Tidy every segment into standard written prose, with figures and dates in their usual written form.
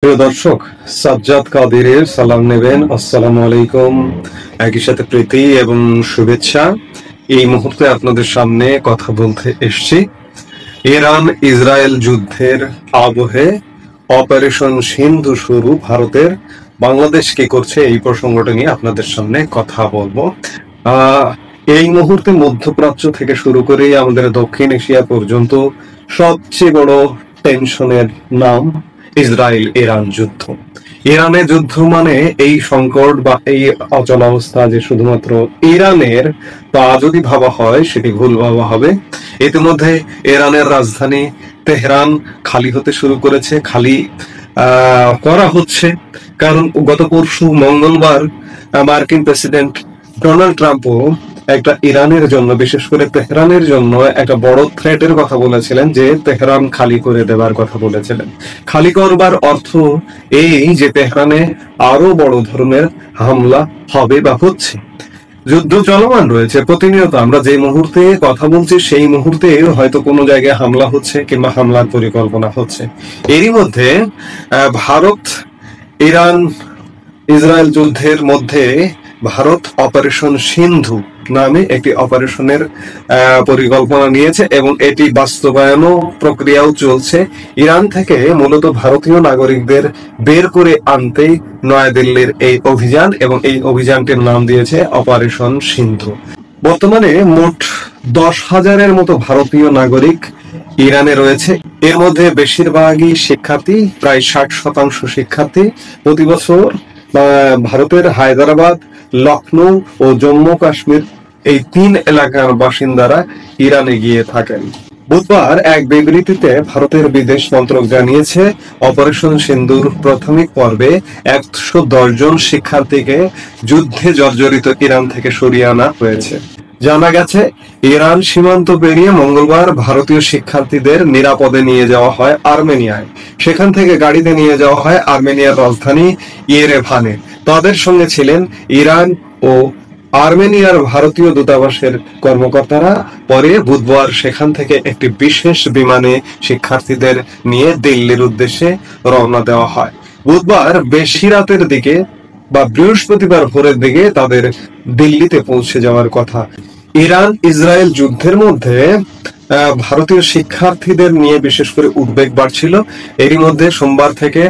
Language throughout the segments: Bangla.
প্রিয় দর্শক, সাজ্জাদ কাদিরের সালাম নেবেন। আসসালামু আলাইকুম। একই সাথে প্রীতি এবং শুভেচ্ছা। এই মুহূর্তে আপনাদের সামনে কথা বলতে এসছি ইরান ইসরায়েল যুদ্ধের আবহে অপারেশন সিন্ধু শুরু ভারতের, বাংলাদেশ কি করছে এই প্রসঙ্গটা নিয়ে আপনাদের সামনে কথা বলবো। এই মুহূর্তে মধ্যপ্রাচ্য থেকে শুরু করে আমাদের দক্ষিণ এশিয়া পর্যন্ত সবচেয়ে বড় টেনশনের নাম ইসরায়েল ইরান যুদ্ধ। ইরানের যুদ্ধ মানে এই সংকট বা এই অচলাবস্থা যে শুধুমাত্র ইরানের, তা যদি ভাবা হয় সেটি ভুল ভাবা হবে। ইতিমধ্যে ইরানের রাজধানী তেহরান খালি হতে শুরু করেছে, খালি করা হচ্ছে, কারণ গত পরশু মঙ্গলবার মার্কিন প্রেসিডেন্ট ডোনাল্ড ট্রাম্পও একটা ইরানের জন্য, বিশেষ করে তেহরানের জন্য একটা বড় থ্রেটের কথা বলেছিলেন, যে তেহরান খালি করে দেওয়ার কথা বলেছিলেন। খালি করবার অর্থ এই যে তেহরানে আরো বড় ধরনের হামলা হবে বা হচ্ছে। যুদ্ধ চলমান রয়েছে প্রতিনিয়ত। আমরা যে মুহূর্তে কথা বলছি সেই মুহূর্তে হয়তো কোনো জায়গায় হামলা হচ্ছে কিংবা হামলার পরিকল্পনা হচ্ছে। এরই মধ্যে ভারত ইরান ইসরায়েল যুদ্ধের মধ্যে ভারত অপারেশন সিন্ধু নামে একটি অপারেশনের পরিকল্পনা নিয়েছে এবং এটি বাস্তবায়নও প্রক্রিয়াও চলছে। ইরান থেকে মূলত ভারতীয় নাগরিকদের বের করে আনতে নয়াদিল্লির এই অভিযান, এবং এই অভিযানটির নাম দিয়েছে অপারেশন সিন্ধু। বর্তমানে মোট 10,000-এর মতো ভারতীয় নাগরিক ইরানে রয়েছে। এর মধ্যে বেশিরভাগই শিক্ষার্থী, প্রায় 60% শিক্ষার্থী। প্রতি বছর ভারতের হায়দ্রাবাদ, লখনৌ ও জম্মু কাশ্মীর এই 3 এলাকার বাসিন্দারা ইরানে গিয়ে থাকেন। বুধবার এক বিবৃতিতে ভারতের বিদেশ মন্ত্রক জানিয়েছে, অপারেশন সিন্ধুর প্রাথমিক পর্বে 110 জন শিক্ষার্থীকে যুদ্ধে জর্জরিত ইরান থেকে সরিয়ে আনা হয়েছে। জানা গেছে, ইরান সীমান্ত পেরিয়ে মঙ্গলবার ভারতীয় শিক্ষার্থীদের নিরাপদে নিয়ে যাওয়া হয় আর্মেনিয়ায়। সেখান থেকে গাড়িতে নিয়ে যাওয়া হয় আর্মেনিয়ার রাজধানী ইয়েরেভানে। তাদের সঙ্গে ছিলেন ইরান ও আর্মেনিয়ার ভারতীয় দূতাবাসের কর্মকর্তারা। পরে বুধবার সেখান থেকে একটি বিশেষ বিমানে শিক্ষার্থীদের নিয়ে দিল্লির উদ্দেশ্যে রওনা দেওয়া হয়। বুধবার বেশি রাতের দিকে বা বৃহস্পতিবার ভোরের দিকে তাদের দিল্লিতে পৌঁছে যাওয়ার কথা। ইরান ইসরায়েল যুদ্ধের মধ্যে ভারতীয় শিক্ষার্থীদের নিয়ে বিশেষ করে উদ্বেগ বাড়ছিল। এরই মধ্যে সোমবার থেকে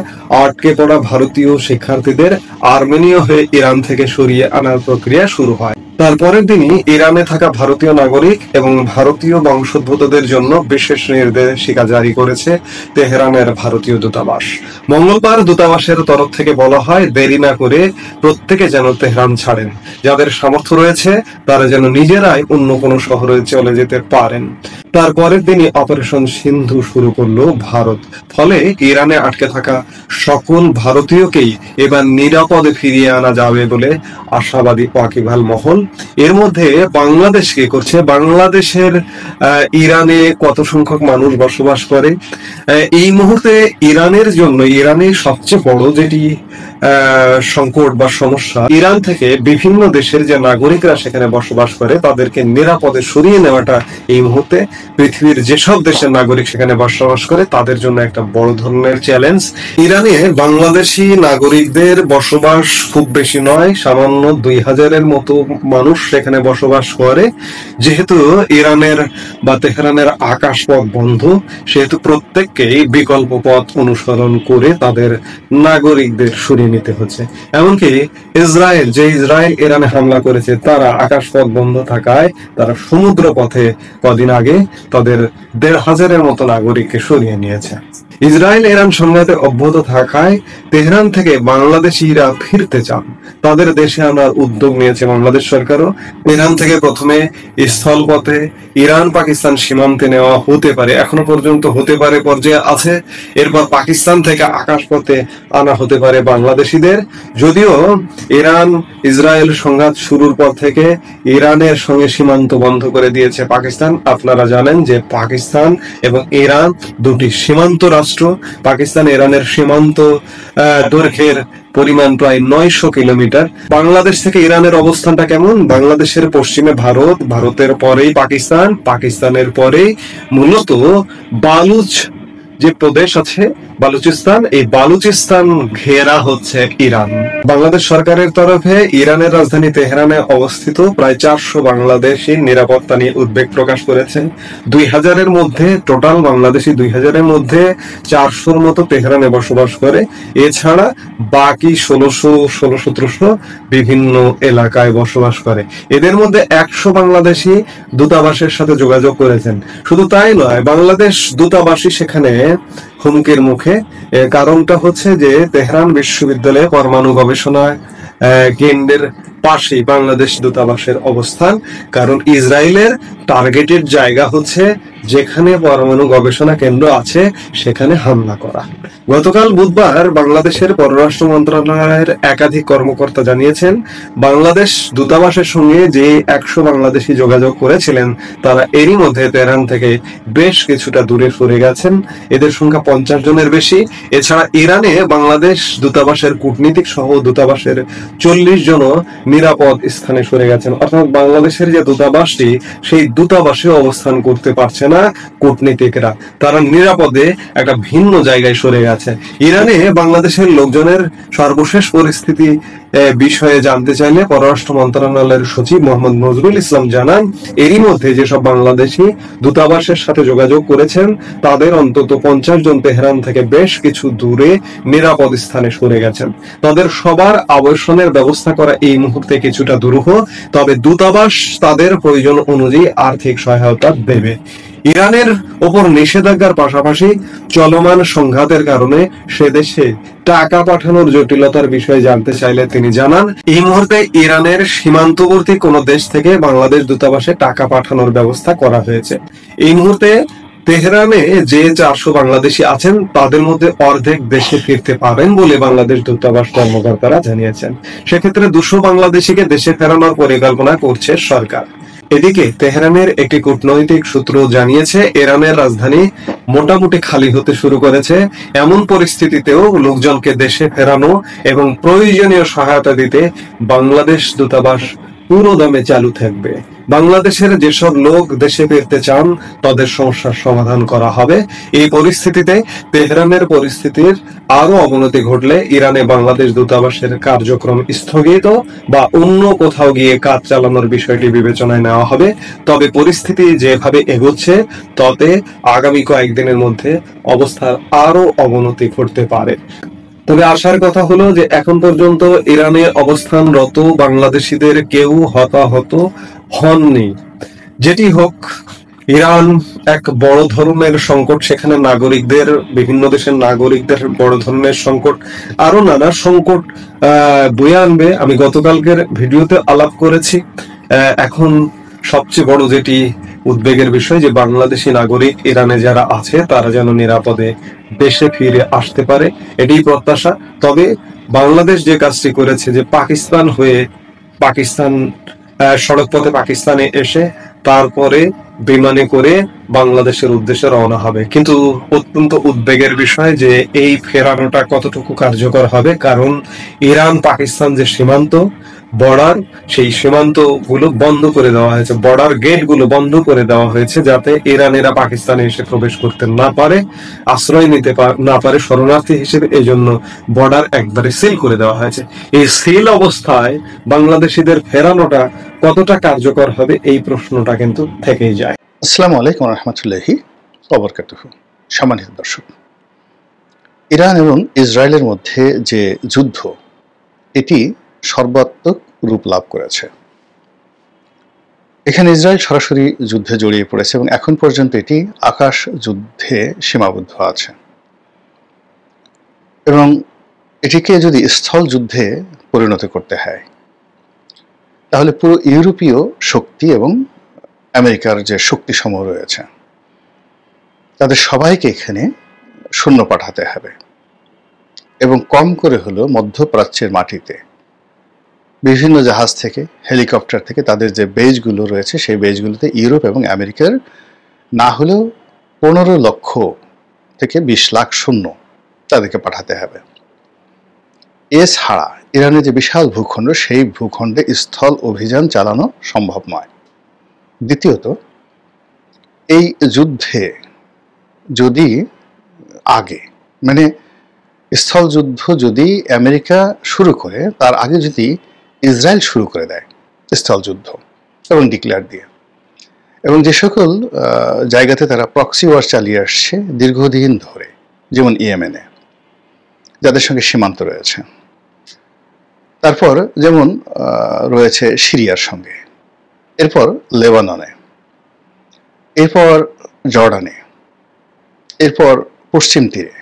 আটকে পড়া ভারতীয় শিক্ষার্থীদের আর্মেনীয় হয়ে ইরান থেকে সরিয়ে আনার প্রক্রিয়া শুরু হয়। তারপরের দিনই ইরানে থাকা ভারতীয় নাগরিক এবং ভারতীয় বংশোদ্ভূতদের জন্য বিশেষ নির্দেশিকা জারি করেছে তেহরানের ভারতীয় দূতাবাস। মঙ্গলবার দূতাবাসের তরফ থেকে বলা হয়, দেরি না করে প্রত্যেকে যেন তেহরান ছাড়েন। যাদের সামর্থ্য রয়েছে তারা যেন নিজেরাই অন্য কোনো শহরে চলে যেতে পারেন। তারপরের দিনই অপারেশন সিন্ধু শুরু করলো ভারত। ফলে ইরানে আটকে থাকা সকল ভারতীয়কেই এবার নিরাপদে ফিরিয়ে আনা যাবে বলে আশাবাদী ওয়াকিবহাল মহল। এর মধ্যে বাংলাদেশ কি করছে? বাংলাদেশের ইরানে কত সংখ্যক মানুষ বসবাস করে? এই মুহূর্তে ইরানের জন্য, ইরানে সবচেয়ে বড় যেটি সংকট বা সমস্যা, ইরান থেকে বিভিন্ন দেশের যে নাগরিকরা সেখানে বসবাস করে তাদেরকে নিরাপদে সরিয়ে নেওয়াটা এই মুহূর্তে পৃথিবীর যেসব দেশের নাগরিক সেখানে বসবাস করে তাদের জন্য একটা বড় ধরনের চ্যালেঞ্জ। ইরানে বাংলাদেশি নাগরিকদের বসবাস খুব বেশি নয়, সামান্য 2,000-এর মতো মানুষ সেখানে বসবাস করে। যেহেতু ইরানের বা তেহরানের আকাশপথ বন্ধ, সেহেতু প্রত্যেককেই বিকল্প পথ অনুসরণ করে তাদের নাগরিকদের সরিয়ে নিতে হচ্ছে। এমনকি ইসরায়েল ইরানে হামলা করেছে, তারা আকাশপথ বন্ধ থাকায় তারা সমুদ্র পথে কদিন আগে তাদের 1,500-এর মতো নাগরিককে সরিয়ে নিয়েছে। ইসরায়েল ইরান সংঘাতে অব্যাহত থাকায় তেহরান থেকে বাংলাদেশিরা ফিরতে চান, তাদের দেশে আনার উদ্যোগ নিয়েছে বাংলাদেশ সরকারও। তেহরান থেকে প্রথমে স্থলপথে ইরান পাকিস্তান সীমান্তে নেওয়া হতে পারে, এখনো পর্যন্ত হতে পারে পর্যায়ে আছে। এরপর পাকিস্তান থেকে আকাশপথে আনা হতে পারে বাংলাদেশিদের। যদিও ইরান ইসরায়েল সংঘাত শুরুর পর থেকে ইরানের সঙ্গে সীমান্ত বন্ধ করে দিয়েছে পাকিস্তান। আপনারা জানেন যে পাকিস্তান এবং ইরান দুটি সীমান্ত রাষ্ট্র। পাকিস্তান ইরানের সীমান্ত দৈর্ঘ্যের পরিমাণ প্রায় 900 কিলোমিটার। বাংলাদেশ থেকে ইরানের অবস্থানটা কেমন? বাংলাদেশের পশ্চিমে ভারত, ভারতের পরেই পাকিস্তান, পাকিস্তানের পরেই মূলত বালুচ যে প্রদেশ আছে বালুচিস্তান, এই বালুচিস্তান ঘেরা হচ্ছে ইরান। বাংলাদেশ সরকারের তরফে ইরানের রাজধানী তেহরানে অবস্থিত প্রায় 400 বাংলাদেশি নিরাপত্তা নিয়ে উদ্বেগ প্রকাশ করেছেন। 2000-এর মধ্যে টোটাল বাংলাদেশি 2000-এর মধ্যে 400-র মতো তেহরানে বসবাস করে। এছাড়া বাকি 1600-1700 বিভিন্ন এলাকায় বসবাস করে। এদের মধ্যে 100 বাংলাদেশি দূতাবাসের সাথে যোগাযোগ করেছেন। শুধু তাই নয়, বাংলাদেশ দূতাবাসী সেখানে হুমকির মুখে। কারণটা হচ্ছে যে তেহরান বিশ্ববিদ্যালয়ে পরমাণু গবেষণা কেন্দ্রের পাশেই বাংলাদেশ দূতাবাসের অবস্থান। কারণ ইসরায়েলের টার্গেটেড জায়গা হচ্ছে যেখানে পরমাণু গবেষণা কেন্দ্র আছে সেখানে হামলা করা। গতকাল বুধবার বাংলাদেশের পররাষ্ট্র মন্ত্রণালয়ের একাধিক কর্মকর্তা জানিয়েছেন, বাংলাদেশ দূতাবাসের সঙ্গে যে 100 বাংলাদেশি যোগাযোগ করেছিলেন তারা এরই মধ্যে তেহরান থেকে বেশ কিছুটা দূরে সরে গেছেন। এদের সংখ্যা 50 জনের বেশি। এছাড়া ইরানে বাংলাদেশ দূতাবাসের কূটনীতিক সহ দূতাবাসের 40 জনও নিরাপদ স্থানে সরে গেছেন। অর্থাৎ বাংলাদেশের যে দূতাবাসটি, সেই দূতাবাসে অবস্থান করতে পারছে না কূটনীতিকরা, তারা নিরাপদে একটা ভিন্ন জায়গায় সরে গেছে। ইরানে বাংলাদেশের লোকজনের সর্বশেষ পরিস্থিতি বিষয়ে জানতে চাইলে পররাষ্ট্র মন্ত্রণালয়ের সচিব মোহাম্মদ নজরুল ইসলাম জানান, এরই মধ্যে যেসব বাংলাদেশি দূতাবাসের সাথে যোগাযোগ করেছেন তাদের অন্তত 50 জন তেহরান থেকে বেশ কিছু দূরে নিরাপদ স্থানে সরে গেছেন। তাদের সবার আবাসনের ব্যবস্থা করা এই মুহূর্তে কিছুটা দুরূহ, তবে দূতাবাস তাদের প্রয়োজন অনুযায়ী আর্থিক সহায়তা দেবে। ইরানের ওপর নিষেধাজ্ঞার পাশাপাশি চলমান সংঘাতের কারণে সে দেশে টাকা পাঠানোর জটিলতার বিষয়ে জানতে চাইলে তিনি জানান, এই মুহূর্তে ইরানের সীমান্তবর্তী কোন দেশ থেকে বাংলাদেশ দূতাবাসে টাকা পাঠানোর ব্যবস্থা করা হয়েছে। এই মুহূর্তে তেহরানে যে 400 বাংলাদেশি আছেন তাদের মধ্যে অর্ধেক দেশে ফিরতে পারেন বলে বাংলাদেশ দূতাবাস কর্মকর্তারা জানিয়েছেন। সেক্ষেত্রে 200 বাংলাদেশিকে দেশে ফেরানোর পরিকল্পনা করছে সরকার। এদিকে তেহরানের একটি কূটনৈতিক সূত্র জানিয়েছে, ইরানের রাজধানী মোটামুটি খালি হতে শুরু করেছে। এমন পরিস্থিতিতেও লোকজনকে দেশে ফেরানো এবং প্রয়োজনীয় সহায়তা দিতে বাংলাদেশ দূতাবাস পুরো দমে চালু থাকবে। বাংলাদেশের যেসব লোক দেশে ফিরতে চান তাদের সমস্যার সমাধান করা হবে। এই পরিস্থিতিতে তেহরানের পরিস্থিতির আরো অবনতি ঘটলে ইরানে বাংলাদেশ দূতাবাসের কার্যক্রম স্থগিত বা অন্য কোথাও গিয়ে কাজ চালানোর বিষয়টি বিবেচনায় নেওয়া হবে। তবে পরিস্থিতি যেভাবে এগোচ্ছে তাতে আগামী কয়েকদিনের মধ্যে অবস্থার আরো অবনতি ঘটতে পারে। তবে আশার কথা হলো যে এখন পর্যন্ত ইরানে অবস্থানরত বাংলাদেশিদের কেউ হতাহত হননি। যেটি হোক, ইরান এক বড় ধরনের সংকট, সেখানে নাগরিকদের, বিভিন্ন দেশের নাগরিকদের বড় ধরনের সংকট, আরো নানা সংকট বয়ে আনবে। আমি গতকালকের ভিডিওতে আলাপ করেছি। এখন সবচেয়ে বড় যেটি উদ্বেগের বিষয় যে বাংলাদেশি নাগরিক ইরানে যারা আছে তারা যেন নিরাপদে দেশে ফিরে আসতে পারে, এটাই প্রত্যাশা। তবে বাংলাদেশ যে কাজটি করেছে যে পাকিস্তান হয়ে সড়ক পথে পাকিস্তানে এসে তারপরে বিমানে করে বাংলাদেশের উদ্দেশ্যে রওনা হবে, কিন্তু অত্যন্ত উদ্বেগের বিষয় যে এই ফেরানোটা কতটুকু কার্যকর হবে। কারণ ইরান পাকিস্তান যে সীমান্ত বর্ডার, সেই সীমান্ত গুলো বন্ধ করে দেওয়া হয়েছে, বর্ডার গেট গুলো বন্ধ করে দেওয়া হয়েছে যাতে ইরানেরা পাকিস্তানে এসে প্রবেশ করতে না পারে, আশ্রয় নিতে না পারে শরণার্থী হিসেবে। এই জন্য বর্ডার একবারে সিল করে দেওয়া হয়েছে। এই সিল অবস্থায় বাংলাদেশিদের ফেরানোটা কতটা কার্যকর হবে এই প্রশ্নটা কিন্তু থেকেই যায়। আসসালামু আলাইকুম রহমতুল্লাহি ওয়া বারাকাতুহু। সম্মানিত দর্শক, ইরান এবং ইসরায়েলের মধ্যে যে যুদ্ধ, এটি সর্বাত্মক রূপ লাভ করেছে। এখানে ইসরায়েল সরাসরি যুদ্ধে জড়িয়ে পড়েছে এবং এখন পর্যন্ত এটি আকাশ যুদ্ধে সীমাবদ্ধ আছে এবং এটিকে যদি স্থল যুদ্ধে পরিণত করতে হয় তাহলে পুরো ইউরোপীয় শক্তি এবং আমেরিকার যে শক্তি সমূহ রয়েছে তাদের সবাইকে এখানে সৈন্য পাঠাতে হবে এবং কম করে হলো মধ্যপ্রাচ্যের মাটিতে বিভিন্ন জাহাজ থেকে, হেলিকপ্টার থেকে তাদের যে বেজগুলো রয়েছে সেই বেজগুলোতে ইউরোপ এবং আমেরিকার না হলেও 15 লক্ষ থেকে 20 লাখ সৈন্য তাদেরকে পাঠাতে হবে। এছাড়া ইরানের যে বিশাল ভূখণ্ড, সেই ভূখণ্ডে স্থল অভিযান চালানো সম্ভব নয়। দ্বিতীয়ত, এই যুদ্ধে যদি আগে, মানে স্থল যুদ্ধ যদি আমেরিকা শুরু করে তার আগে যদি ইসরায়েল শুরু করে দেয় স্থল যুদ্ধ এবং ডিক্লেয়ার দিয়ে, এবং যে সকল জায়গাতে তারা প্রক্সি ওয়ার চালিয়ে আসছে দীর্ঘদিন ধরে, যেমন ইয়েমেনে যাদের সঙ্গে সীমান্ত রয়েছে, তারপর যেমন রয়েছে সিরিয়ার সঙ্গে, এরপর লেবাননে, এরপর জর্ডানে, এরপর পশ্চিম তীরে।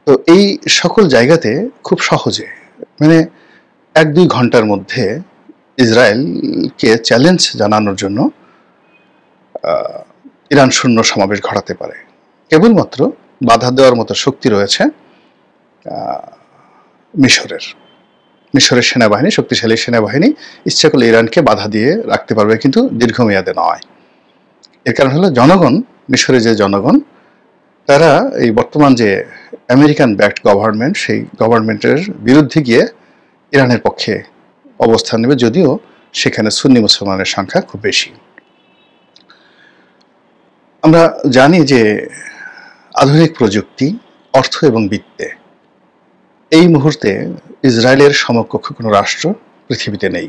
তো এই সকল জায়গাতে খুব সহজে, মানে 1-2 ঘন্টার মধ্যে ইসরায়েলকে চ্যালেঞ্জ জানানোর জন্য ইরান শূন্য সমাবেশ ঘটাতে পারে। কেবলমাত্র বাধা দেওয়ার মতো শক্তি রয়েছে মিশরের সেনাবাহিনী, শক্তিশালী সেনাবাহিনী ইচ্ছা করলে ইরানকে বাধা দিয়ে রাখতে পারবে, কিন্তু দীর্ঘমেয়াদে নয়। এর কারণ হলো জনগণ, মিশরের যে জনগণ, তারা এই বর্তমান যে আমেরিকান ব্যাকড গভর্নমেন্ট, সেই গভর্নমেন্টের বিরুদ্ধে গিয়ে ইরানের পক্ষে অবস্থান নেবে, যদিও সেখানে সুন্নি মুসলমানের সংখ্যা খুব বেশি। আমরা জানি যে আধুনিক প্রযুক্তি, অর্থ এবং বিত্তে এই মুহূর্তে ইসরায়েলের সমকক্ষ কোনো রাষ্ট্র পৃথিবীতে নেই,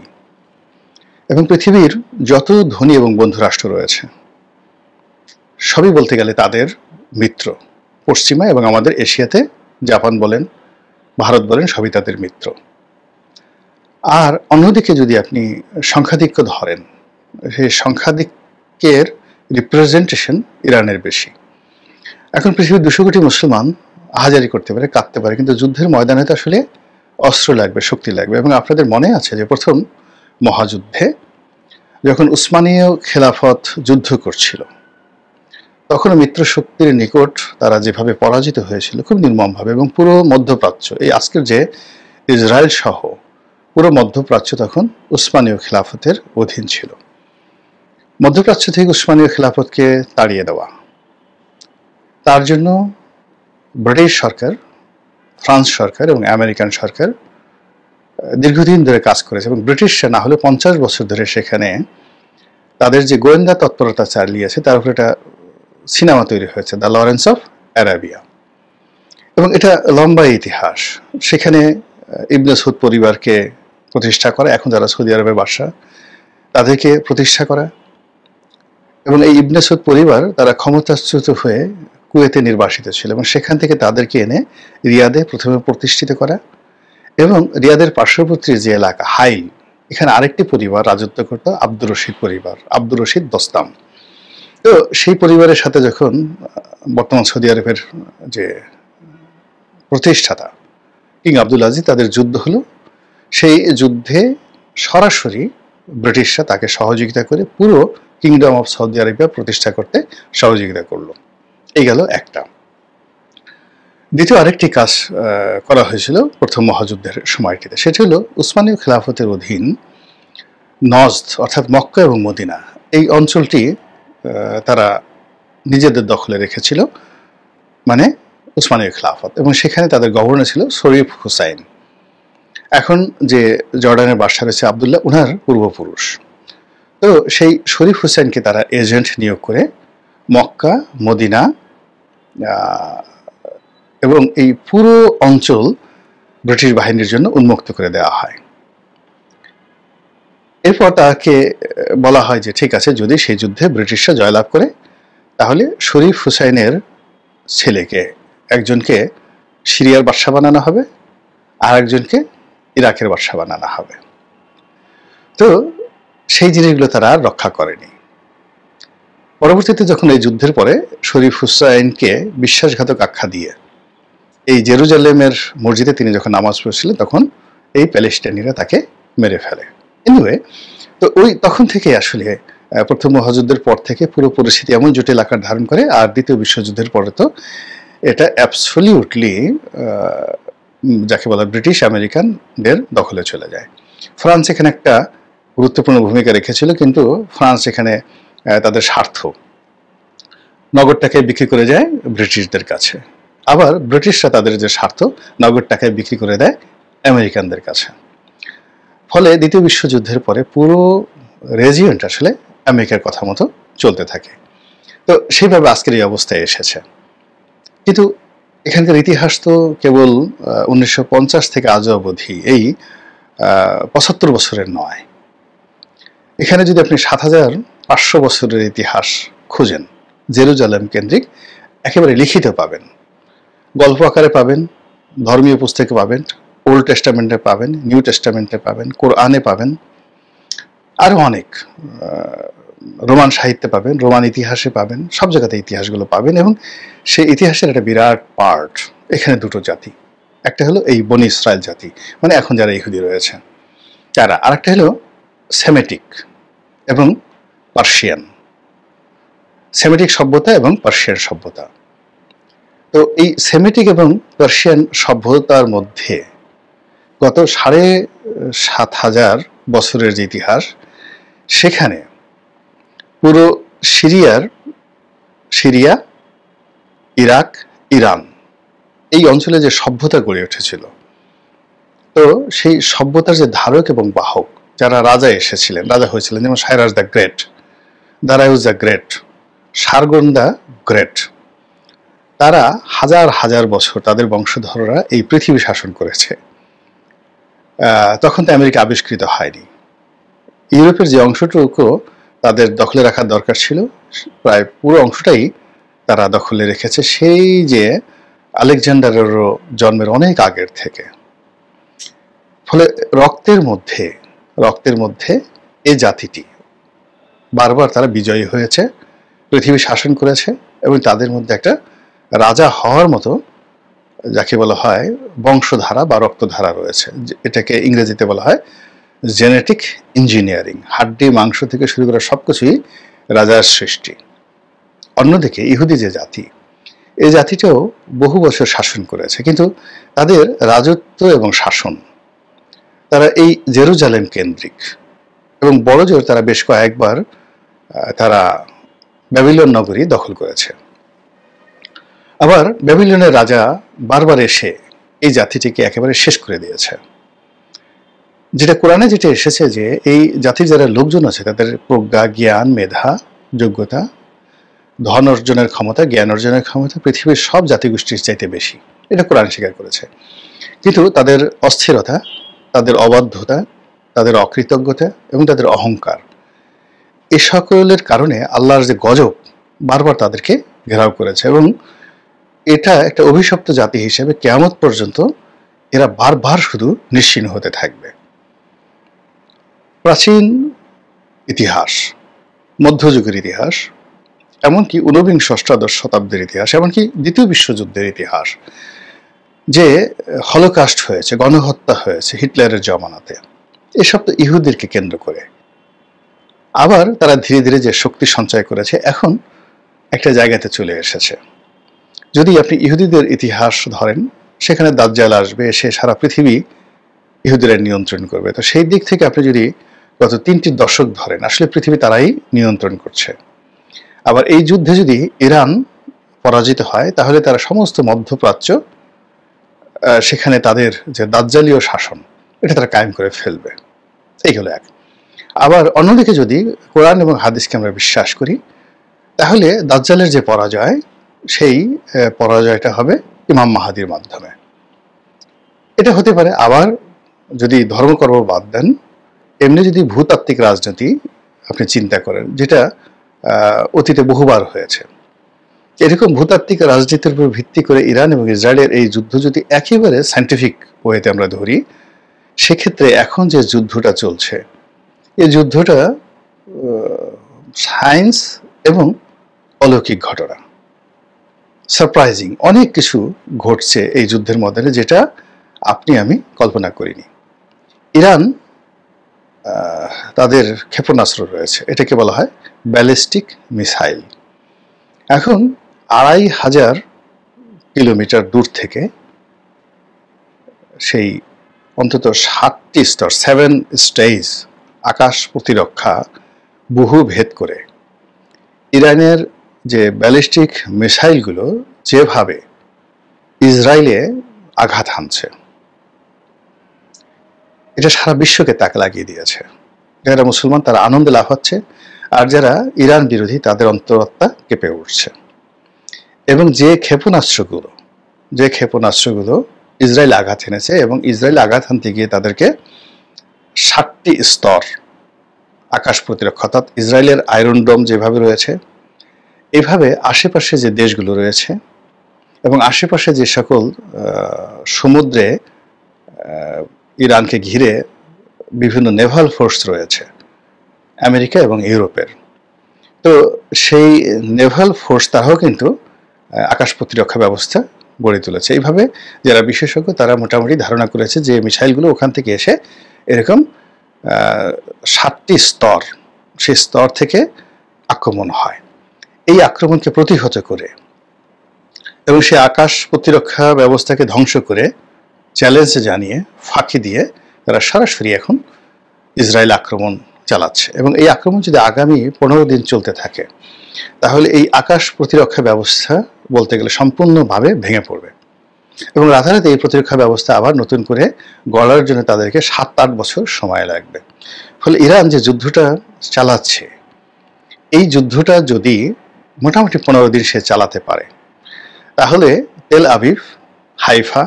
এবং পৃথিবীর যত ধনী এবং বন্ধু রাষ্ট্র রয়েছে সবই বলতে গেলে তাদের মিত্র। পশ্চিমা এবং আমাদের এশিয়াতে জাপান বলেন, ভারত বলেন, সবই তাদের মিত্র। আর অন্যদিকে যদি আপনি সংখ্যাধিক্য ধরেন, সেই সংখ্যাধিক্যের রিপ্রেজেন্টেশন ইরানের বেশি। এখন পৃথিবীর 200 কোটি মুসলমান হাজারি করতে পারে, কাঁদতে পারে, কিন্তু যুদ্ধের ময়দানে তো আসলে অস্ত্র লাগবে, শক্তি লাগবে। এবং আপনাদের মনে আছে যে প্রথম মহাযুদ্ধে যখন উসমানীয় খেলাফত যুদ্ধ করছিল, তখন মিত্র শক্তির নিকট তারা যেভাবে পরাজিত হয়েছিল খুব নির্মমভাবে, এবং পুরো মধ্যপ্রাচ্য, এই আজকের যে ইসরায়েল সহ পুরো মধ্যপ্রাচ্য তখন উসমানীয় খেলাফতের অধীন ছিল। মধ্যপ্রাচ্য থেকে উসমানীয় খেলাফতকে তাড়িয়ে দেওয়া, তার জন্য ব্রিটিশ সরকার, ফ্রান্স সরকার এবং আমেরিকান সরকার দীর্ঘদিন ধরে কাজ করেছে, এবং ব্রিটিশরা না হলে 50 বছর ধরে সেখানে তাদের যে গোয়েন্দা তৎপরতা চালিয়েছে তার উপরে একটা সিনেমা তৈরি হয়েছে, দ্য লরেন্স অফ অ্যারাবিয়া, এবং এটা লম্বা ইতিহাস। সেখানে ইবনে সৌদ পরিবারকে প্রতিষ্ঠা করা, এখন যারা সৌদি আরবের বাদশা, তাদেরকে প্রতিষ্ঠা করা, এবং এই ইবনে সৌদ পরিবার তারা ক্ষমতাচ্যুত হয়ে কুয়েতে নির্বাসিত ছিল, এবং সেখান থেকে তাদেরকে এনে রিয়াদে প্রথমে প্রতিষ্ঠিত করা, এবং রিয়াদের পার্শ্ববর্তী যে এলাকা হাইল, এখানে আরেকটি পরিবার রাজত্ব করত, আব্দুর রশিদ পরিবার, আব্দুর রশিদ দস্তাম। তো সেই পরিবারের সাথে যখন বর্তমান সৌদি আরবের যে প্রতিষ্ঠাতা কিং আব্দুল আজিজ, তাদের যুদ্ধ হলো, সেই যুদ্ধে সরাসরি ব্রিটিশরা তাকে সহযোগিতা করে পুরো কিংডম অফ সৌদি আরবিয়া প্রতিষ্ঠা করতে সহযোগিতা করলো। এই গেল একটা। দ্বিতীয় আরেকটি কাজ করা হয়েছিল প্রথম মহাযুদ্ধের সময়টিতে, সেটি হলো উসমানীয় খেলাফতের অধীন নজদ অর্থাৎ মক্কা এবং মদিনা, এই অঞ্চলটি তারা নিজেদের দখলে রেখেছিল, মানে উসমানীয় খেলাফত, এবং সেখানে তাদের গভর্নর ছিল শরীফ হুসাইন। এখন যে জর্ডানের বাদশা রয়েছে আবদুল্লাহ, উনার পূর্বপুরুষ। তো সেই শরীফ হুসাইনকে তারা এজেন্ট নিয়োগ করে মক্কা, মদিনা এবং এই পুরো অঞ্চল ব্রিটিশ বাহিনীর জন্য উন্মুক্ত করে দেওয়া হয়। এরপর তাকে বলা হয় যে ঠিক আছে, যদি সেই যুদ্ধে ব্রিটিশরা জয়লাভ করে তাহলে শরীফ হুসাইনের ছেলেকে, একজনকে সিরিয়ার বাদশা বানানো হবে, আর একজনকে ইরাকের বাদশা বানানো হবে। তো সেই জিনিসগুলো তারা আর রক্ষা করেনি। পরবর্তীতে যখন এই যুদ্ধের পরে শরীফ হুসাইনকে বিশ্বাসঘাতক আখ্যা দিয়ে এই জেরুজালেমের মসজিদে তিনি যখন নামাজ পড়ছিলেন, তখন এই প্যালেস্টাইনিরা তাকে মেরে ফেলে। এনিওয়ে, তো তখন থেকে আসলে প্রথম মহাযুদ্ধের পর থেকে পুরো পরিস্থিতি এমন জটিল আকার ধারণ করে, আর দ্বিতীয় বিশ্বযুদ্ধের পরে তো এটা অ্যাবসলিউটলি যাকে বলা ব্রিটিশ আমেরিকানদের দখলে চলে যায়। ফ্রান্স এখানে একটা গুরুত্বপূর্ণ ভূমিকা রেখেছিল, কিন্তু ফ্রান্স এখানে তাদের স্বার্থ, নগদ টাকায় বিক্রি করে যায় ব্রিটিশদের কাছে, আবার ব্রিটিশরা তাদের যে স্বার্থ নগদ টাকায় বিক্রি করে দেয় আমেরিকানদের কাছে। ফলে দ্বিতীয় বিশ্বযুদ্ধের পরে পুরো রেজিয়নট আসলে আমেরিকার কথা মতো চলতে থাকে। তো সেইভাবে আজকের এই অবস্থায় এসেছে। কিন্তু এখানকার ইতিহাস তো কেবল 1950 থেকে আজ অবধি এই 75 বছরের নয়। এখানে যদি আপনি 7500 বছরের ইতিহাস খুঁজেন, জেরুজালেম কেন্দ্রিক, একেবারে লিখিত পাবেন, গল্প আকারে পাবেন, ধর্মীয় পুস্তকে পাবেন, ওল্ড টেস্টামেন্টে পাবেন, নিউ টেস্টামেন্টে পাবেন, কোরআনে পাবেন, আরও অনেক রোমান সাহিত্যে পাবেন, রোমান ইতিহাসে পাবেন, সব জায়গাতে ইতিহাসগুলো পাবেন। এবং সেই ইতিহাসের একটা বিরাট পার্ট এখানে দুটো জাতি, একটা হলো এই বনি ইসরায়েল জাতি, মানে এখন যারা ইহুদি রয়েছে তারা, আরেকটা হলো সেমেটিক এবং পার্সিয়ান, সেমেটিক সভ্যতা এবং পার্সিয়ান সভ্যতা। তো এই সেমেটিক এবং পার্সিয়ান সভ্যতার মধ্যে গত 7500 বছরের যে ইতিহাস, সেখানে পুরো সিরিয়া, ইরাক, ইরান এই অঞ্চলে যে সভ্যতা গড়ে উঠেছিল, তো সেই সভ্যতার যে ধারক এবং বাহক যারা রাজা হয়েছিলেন, যেমন সাইরাস দ্য গ্রেট, দারায়ুস the great, Sargon the great, তারা হাজার হাজার বছর তাদের বংশধররা এই পৃথিবী শাসন করেছে। তখন তো আমেরিকা আবিষ্কৃত হয়নি। ইউরোপের যে অংশটুকু তাদের দখলে রাখার দরকার ছিল, প্রায় পুরো অংশটাই তারা দখলে রেখেছে, সেই যে আলেকজান্ডারেরও জন্মের অনেক আগের থেকে। ফলে রক্তের মধ্যে এই জাতিটি বারবার তারা বিজয়ী হয়েছে, পৃথিবী শাসন করেছে, এবং তাদের মধ্যে একটা রাজা হওয়ার মতো যাকে বলা হয় বংশধারা বা রক্তধারা রয়েছে। এটাকে ইংরেজিতে বলা হয় জেনেটিক ইঞ্জিনিয়ারিং। হাড্ডি মাংস থেকে শুরু করে সবকিছুই রাজার সৃষ্টি। অন্যদিকে ইহুদি যে জাতি, এই জাতিটাও বহু বছর শাসন করেছে, কিন্তু তাদের রাজত্ব এবং শাসন তারা এই জেরুজালেম কেন্দ্রিক, এবং বড়জোর তারা বেশ কয়েকবার তারা ব্যাবিলন নগরী দখল করেছে। আবার ব্যাবিলনের রাজা বারবার এসে এই জাতিটিকে একেবারে শেষ করে দিয়েছে। যেটা কোরআনে যেটা এসেছে যে এই জাতির যারা লোকজন আছে তাদের প্রজ্ঞা, জ্ঞান, মেধা, যোগ্যতা, ধন অর্জনের ক্ষমতা, জ্ঞান অর্জনের ক্ষমতা পৃথিবীর সব জাতিগোষ্ঠীর চাইতে বেশি, এটা কোরআন স্বীকার করেছে। কিন্তু তাদের অস্থিরতা, তাদের অবাধ্যতা, তাদের অকৃতজ্ঞতা এবং তাদের অহংকার, এ সকলের কারণে আল্লাহর যে গজব বারবার তাদেরকে ঘেরাও করেছে, এবং এটা একটা অভিশপ্ত জাতি হিসেবে কিয়ামত পর্যন্ত এরা বারবার শুধু নিশ্চিহ্ন হতে থাকবে। প্রাচীন ইতিহাস, মধ্যযুগের ইতিহাস, এমনকি ঊনবিংশ অষ্টাদশ শতাব্দীর ইতিহাস, এমনকি দ্বিতীয় বিশ্বযুদ্ধের ইতিহাস, যে হলোকাস্ট হয়েছে, গণহত্যা হয়েছে হিটলারের জমানাতে, এসব তো ইহুদিদেরকে কেন্দ্র করে। আবার তারা ধীরে ধীরে যে শক্তি সঞ্চয় করেছে এখন একটা জায়গাতে চলে এসেছে। যদি আপনি ইহুদিদের ইতিহাস ধরেন, সেখানে দাজ্জাল আসবে, সে সারা পৃথিবী ইহুদিরা নিয়ন্ত্রণ করবে। তো সেই দিক থেকে আপনি যদি গত 3টি দশক ধরেন, আসলে পৃথিবী তারাই নিয়ন্ত্রণ করছে। আবার এই যুদ্ধে যদি ইরান পরাজিত হয়, তাহলে তারা সমস্ত মধ্যপ্রাচ্য, সেখানে তাদের যে দাজ্জালীয় শাসন, এটা তারা কায়েম করে ফেলবে। এই হলো এক। আবার অন্যদিকে যদি কোরআন এবং হাদিসকে আমরা বিশ্বাস করি, তাহলে দাজ্জালের যে পরাজয়, সেই পরাজয়টা হবে ইমাম মাহাদির মাধ্যমে। এটা হতে পারে। আবার যদি ধর্মকর্ম বাদ দেন, এমনি যদি ভূতাত্ত্বিক রাজনীতি আপনি চিন্তা করেন, যেটা অতীতে বহুবার হয়েছে, এরকম ভূতাত্ত্বিক রাজনীতির উপর ভিত্তি করে ইরান এবং ইসরায়েলের এই যুদ্ধ যদি একেবারে সায়েন্টিফিক ওয়েতে আমরা ধরি, সেক্ষেত্রে এখন যে যুদ্ধটা চলছে, এই যুদ্ধটা সায়েন্স এবং অলৌকিক ঘটনা, সারপ্রাইজিং অনেক কিছু ঘটছে এই যুদ্ধের মধ্যে, যেটা আপনি আমি কল্পনা করিনি। ইরান তাদের ক্ষেপণাস্ত্র রয়েছে, এটাকে বলা হয় ব্যালিস্টিক মিসাইল। এখন 2500 কিলোমিটার দূর থেকে সেই অন্তত 7টি স্তর, 7 স্টেজ আকাশ প্রতিরক্ষা বহু ভেদ করে ইরানের যে ব্যালিস্টিক মিসাইলগুলো যেভাবে ইসরায়েলে আঘাত হানছে, এটা সারা বিশ্বকে তাক লাগিয়ে দিয়েছে। যারা মুসলমান তারা আনন্দে লাফাচ্ছে, আর যারা ইরান বিরোধী তাদের অন্তরাত্মা কেঁপে উঠছে। এবং যে ক্ষেপণাস্ত্রগুলো ইসরায়েল আঘাত এনেছে, এবং ইসরায়েল আঘাত হানতে গিয়ে তাদেরকে 7টি স্তর আকাশ প্রতিরক্ষা, অর্থাৎ ইসরায়েলের আয়রন ডোম যেভাবে রয়েছে, এভাবে আশেপাশে যে দেশগুলো রয়েছে এবং আশেপাশে যে সকল সমুদ্রে ইরানকে ঘিরে বিভিন্ন নেভাল ফোর্স রয়েছে আমেরিকা এবং ইউরোপের, তো সেই নেভাল ফোর্স তারাও কিন্তু আকাশ প্রতিরক্ষা ব্যবস্থা গড়ে তুলেছে। এইভাবে যারা বিশেষজ্ঞ তারা মোটামুটি ধারণা করেছে যে মিসাইলগুলো ওখান থেকে এসে এরকম 7টি স্তর, সেই স্তর থেকে আক্রমণ হয়। এই আক্রমণকে প্রতিহত করে এবং সে আকাশ প্রতিরক্ষা ব্যবস্থাকে ধ্বংস করে চ্যালেঞ্জ জানিয়ে ফাঁকি দিয়ে তারা সরাসরি এখন ইসরায়েল আক্রমণ চালাচ্ছে। এবং এই আক্রমণ যদি আগামী 15 দিন চলতে থাকে তাহলে এই আকাশ প্রতিরক্ষা ব্যবস্থা বলতে গেলে সম্পূর্ণভাবে ভেঙে পড়বে, এবং রাতারাতি এই প্রতিরক্ষা ব্যবস্থা আবার নতুন করে গড়ার জন্য তাদেরকে 7-8 বছর সময় লাগবে। ফলে ইরান যে যুদ্ধটা চালাচ্ছে, এই যুদ্ধটা যদি মোটামুটি 15 দিন সে চালাতে পারে তাহলে তেল আবিব, হাইফা,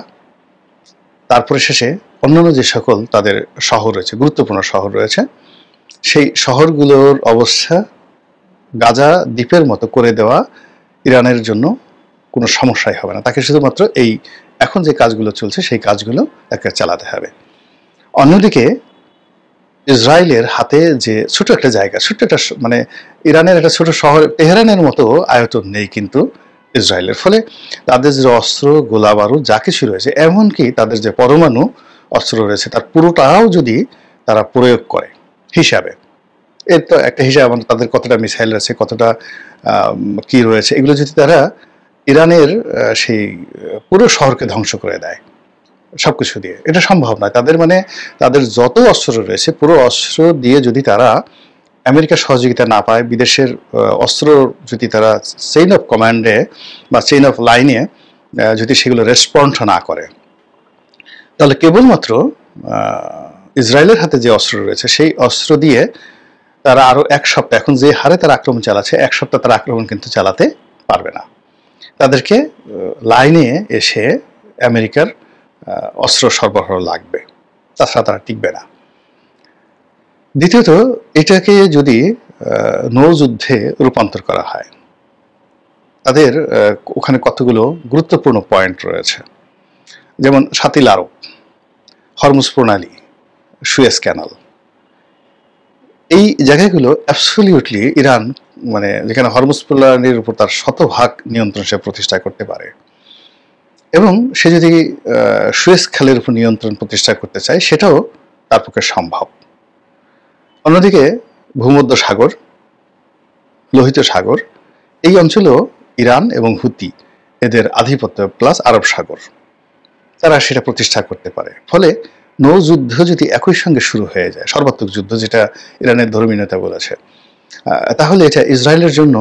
তারপরে শেষে অন্যান্য যে সকল তাদের শহর রয়েছে, গুরুত্বপূর্ণ শহর রয়েছে, সেই শহরগুলোর অবস্থা গাজা দ্বীপের মতো করে দেওয়া ইরানের জন্য কোনো সমস্যাই হবে না। তাকে শুধুমাত্র এই এখন যে কাজগুলো চলছে সেই কাজগুলো তাকে চালাতে হবে। অন্যদিকে ইসরায়েলের হাতে যে ছোট একটা জায়গা, ছোট্ট একটা মানে ইরানের একটা ছোট শহর তেহরানের মতো আয়তন নেই কিন্তু ইসরায়েলের, ফলে তাদের যে অস্ত্র, গোলা বারুদ যা কিছু রয়েছে, এমনকি তাদের যে পরমাণু অস্ত্র রয়েছে তার পুরোটাও যদি তারা প্রয়োগ করে হিসাবে, এর তো একটা হিসাব, তাদের কতটা মিসাইল রয়েছে, কতটা কি রয়েছে, এগুলো যদি তারা ইরানের সেই পুরো শহরকে ধ্বংস করে দেয় সবকিছু দিয়ে, এটা সম্ভব নয়। তাদের যত অস্ত্র রয়েছে পুরো অস্ত্র দিয়ে যদি তারা আমেরিকার সহযোগিতা না পায়, বিদেশের অস্ত্র যদি তারা চেইন অফ কমান্ডে বা চেইন অফ লাইনে যদি সেগুলো রেসপন্ড না করে, তাহলে কেবলমাত্র ইসরায়েলের হাতে যে অস্ত্র রয়েছে সেই অস্ত্র দিয়ে তারা আরো 1 সপ্তাহ, এখন যে হারে তারা আক্রমণ চালাচ্ছে, 1 সপ্তাহ তারা আক্রমণ কিন্তু চালাতে পারবে না। তাদেরকে লাইনে এসে আমেরিকার অস্ত্র সরবরাহ লাগবে, তাছাড়া তারা টিকবে না। দ্বিতীয়ত, এটাকে যদি নৌযুদ্ধে রূপান্তর করা হয়, তাদের ওখানে কতগুলো গুরুত্বপূর্ণ পয়েন্ট রয়েছে, যেমন শাতিল আরব, হরমুজ প্রণালী, সুয়েজ ক্যানাল, এই জায়গাগুলো অ্যাবসলিউটলি ইরান যেখানে হরমুজ প্রণালীর উপর তার 100% নিয়ন্ত্রণ সে প্রতিষ্ঠা করতে পারে, এবং সে যদি সুয়েজ খালের উপর নিয়ন্ত্রণ প্রতিষ্ঠা করতে চায় সেটাও তার পক্ষে সম্ভব। অন্যদিকে ভূমধ্য সাগর, লোহিত সাগর, এই অঞ্চলেও ইরান এবং হুতি এদের আধিপত্য, প্লাস আরব সাগর, তারা সেটা প্রতিষ্ঠা করতে পারে। ফলে নৌযুদ্ধ যদি একই সঙ্গে শুরু হয়ে যায়, সর্বাত্মক যুদ্ধ যেটা ইরানের ধর্মীয় নেতা বলেছে, তাহলে এটা ইসরায়েলের জন্য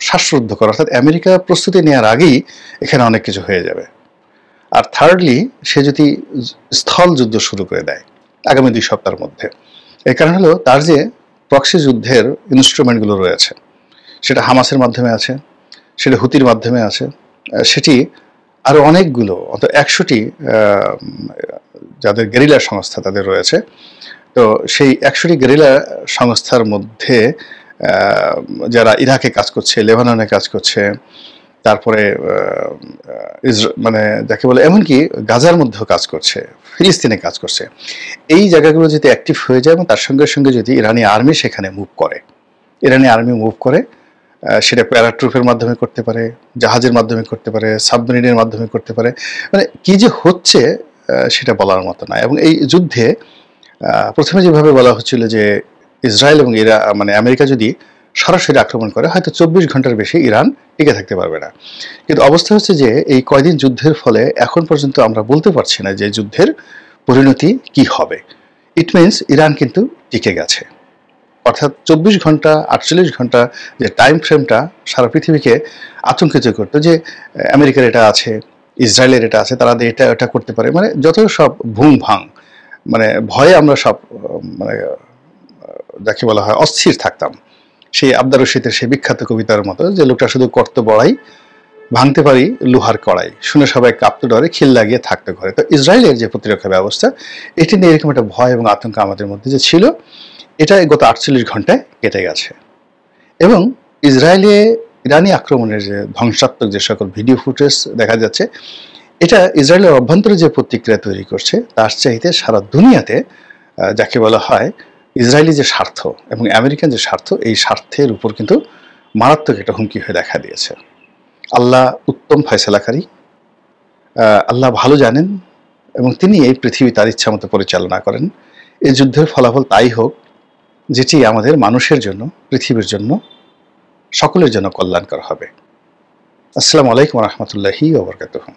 শ্বাসরুদ্ধকর, অর্থাৎ আমেরিকা প্রস্তুতি নেওয়ার আগেই এখানে অনেক কিছু হয়ে যাবে। আর থার্ডলি, সে যদি স্থল যুদ্ধ শুরু করে দেয় আগামী 2 সপ্তাহের মধ্যে, এর কারণ হলো তার যে প্রক্সি যুদ্ধের ইনস্ট্রুমেন্টগুলো রয়েছে, সেটা হামাসের মাধ্যমে আছে, সেটা হুতির মাধ্যমে আছে, সেটি আরো অনেকগুলো, অন্তত 100টি যাদের গেরিলা সংস্থা তাদের রয়েছে। তো সেই 100টি গেরিলা সংস্থার মধ্যে যারা ইরাকে কাজ করছে, লেবাননে কাজ করছে, তারপরে যাকে বলে এমনকি গাজার মধ্যেও কাজ করছে, ফিলিস্তিনে কাজ করছে, এই জায়গাগুলো যদি অ্যাক্টিভ হয়ে যায় এবং তার সঙ্গে সঙ্গে যদি ইরানি আর্মি সেখানে মুভ করে, সেটা প্যারাট্রুপের মাধ্যমে করতে পারে, জাহাজের মাধ্যমে করতে পারে, সাবমেরিনের মাধ্যমে করতে পারে, কি যে হচ্ছে সেটা বলার মতো নয়। এবং এই যুদ্ধে প্রথমে যেভাবে বলা হচ্ছিল যে ইসরায়েল এবং আমেরিকা যদি সরাসরি আক্রমণ করে, হয়তো 24 ঘন্টার বেশি ইরান টিকে থাকতে পারবে না। কিন্তু অবস্থা হচ্ছে যে এই কয়দিন যুদ্ধের ফলে এখন পর্যন্ত আমরা বলতে পারছি না যে যুদ্ধের পরিণতি কি হবে। ইট মিনস ইরান কিন্তু টিকে গেছে, অর্থাৎ 24 ঘন্টা 48 ঘন্টা যে টাইম ফ্রেমটা সারা পৃথিবীকে আতঙ্কিত করতো যে আমেরিকার এটা আছে, ইসরায়েলের এটা আছে, তারা এটা করতে পারে, যত সব ভুং ভাং, ভয়ে আমরা সব যাকে বলা হয় অস্থির থাকতাম। সেই আবদার রশিদের সেই বিখ্যাত কবিতার মতো যে লোকটা শুধু করতো বড়াই, ভাঙতে পারি লোহার কড়াই, শুনে সবাই কাঁপতে ডরে, খিল লাগিয়ে থাকতে ঘরে। তো ইসরায়েলের যে প্রতিরক্ষা ব্যবস্থা, এটি নিয়ে এরকম একটা ভয় এবং আতঙ্ক আমাদের মধ্যে যে ছিল, এটা গত 48 ঘন্টায় কেটে গেছে। এবং ইসরায়েলে ইরানি আক্রমণের যে ধ্বংসাত্মক যে সকল ভিডিও ফুটেজ দেখা যাচ্ছে, এটা ইসরায়েলের অভ্যন্তরে যে প্রতিক্রিয়া তৈরি করছে তার চাইতে সারা দুনিয়াতে যাকে বলা হয় ইসরায়েলি যে স্বার্থ এবং আমেরিকান যে স্বার্থ, এই স্বার্থের উপর কিন্তু মারাত্মক একটা হুমকি হয়ে দেখা দিয়েছে। আল্লাহ উত্তম ফয়সালাকারী, আল্লাহ ভালো জানেন এবং তিনি এই পৃথিবী তার ইচ্ছা মতো পরিচালনা করেন। এই যুদ্ধের ফলাফল তাই হোক যেটি আমাদের মানুষের জন্য, পৃথিবীর জন্য, সকলের জন্য কল্যাণকর হবে। আসসালামু আলাইকুম ওয়া রাহমাতুল্লাহি ওয়া বারাকাতুহু।